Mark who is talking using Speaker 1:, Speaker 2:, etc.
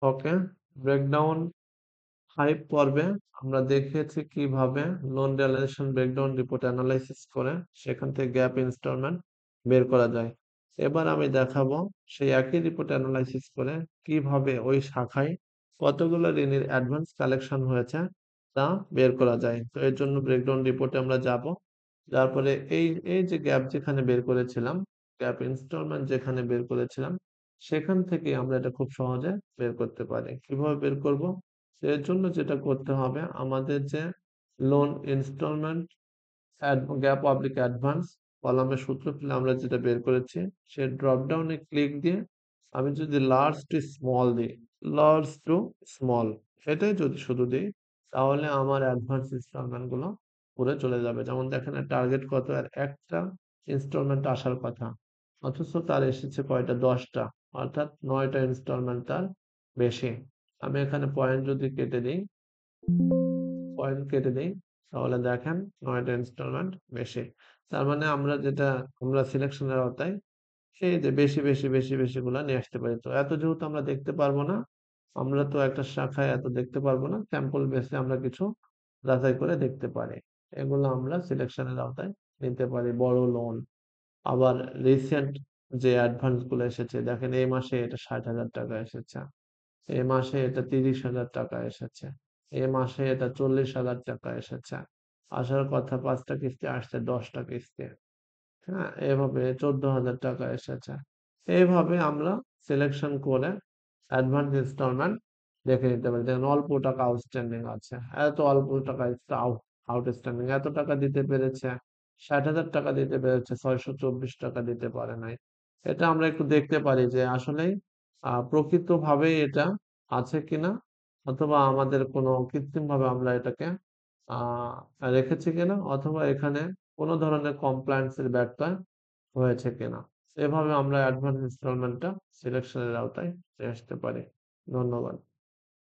Speaker 1: ওকে, breakdown 5 পর্বে আমরা দেখিয়েছি কিভাবে loan realisation breakdown report analysis করে সেখান থেকে গ্যাপ ইনস্টলমেন্ট বের করা যায়। এবার আমি দেখাবো সেই একই রিপোর্ট অ্যানালাইসিস করে কিভাবে ওই শাখায় কতগুলো ঋণের অ্যাডভান্স কালেকশন হয়েছে তা বের করা যায়। তো এর জন্য ব্রেকডাউন রিপোর্টে আমরা যাব। তারপরে এই এই যে গ্যাপ যেখানে বের করেছিলাম, গ্যাপ ইনস্টলমেন্ট যেখানে বের করেছিলাম, সেখান থেকে আমরা এটা খুব সহজে বের করতে পারি। কিভাবে বের করব? এর জন্য যেটা করতে হবে আমাদের যে loan installment gap oblique advance কলামের সূত্র ফেলে আমরা যেটা বের করেছি সে ড্রপ ডাউনে ক্লিক দিয়ে আমি যদি লার্জ টু স্মল দিই, লার্জ টু স্মল এটাই যদি শুধু দিই, তাহলে আমার অ্যাডভান্স ইনস্টলমেন্ট গুলো পুরো চলে যাবে। যেমন দেখেন টার্গেট কত, আর একটা ইনস্টলমেন্ট আসার কথা, অথচ তার এসেছে কয়টা, 10টা, অর্থাৎ 9টা ইনস্টলমেন্ট তার বেশি। আমি এখানে পয়েন্ট যদি কেটে দিই, তাহলে দেখেন 9টা ইনস্টলমেন্ট বেশি। তার মানে আমরা সিলেকশনের আওতায় সেই যে বেশি গুলা নিয়ে আসতে পারি। তো এত যেহেতু আমরা দেখতে পারবো না, আমরা তো একটা শাখায় এত দেখতে পারবো না, স্যাম্পল বেসে আমরা কিছু যাচাই করে দেখতে পারি। এগুলো আমরা সিলেকশনের আওতায় নিতে পারি। বড় লোন, আবার রিসেন্ট যে অ্যাডভান্স গুলো এসেছে, দেখেন এই মাসে এটা 60,000 টাকা এসেছে, এই মাসে এটা 30,000 টাকা এসেছে, এই মাসে এটা 40,000 টাকা এসেছে। আসার কথা 5টা কিস্তি, আসছে 10টা কিস্তি। হ্যাঁ, এভাবে 14,000 টাকা এসেছে। এইভাবে আমরা সিলেকশন করে অ্যাডভান্স ইনস্টলমেন্ট দেখে নিতে পারি। দেখেন অল্প টাকা আউটস্ট্যান্ডিং আছে, এত অল্প টাকা আউটস্ট্যান্ডিং, এত টাকা দিতে পেরেছে, 60,000 টাকা দিতে পেরেছে, 624 টাকা দিতে পারে নাই। এটা আমরা একটু দেখতে পারি যে আসলেই প্রকৃতভাবেই এটা আছে কিনা, অথবা আমাদের কোনো কৃত্রিম ভাবে আমরা এটাকে আহ রেখেছি কিনা, অথবা এখানে কোনো ধরনের কমপ্লায়েন্স এর ব্যত্যয় হয়েছে কিনা। এভাবে আমরা অ্যাডভান্স ইনস্টলমেন্টটা সিলেকশনের আওতায় নিয়ে আসতে পারি। ধন্যবাদ।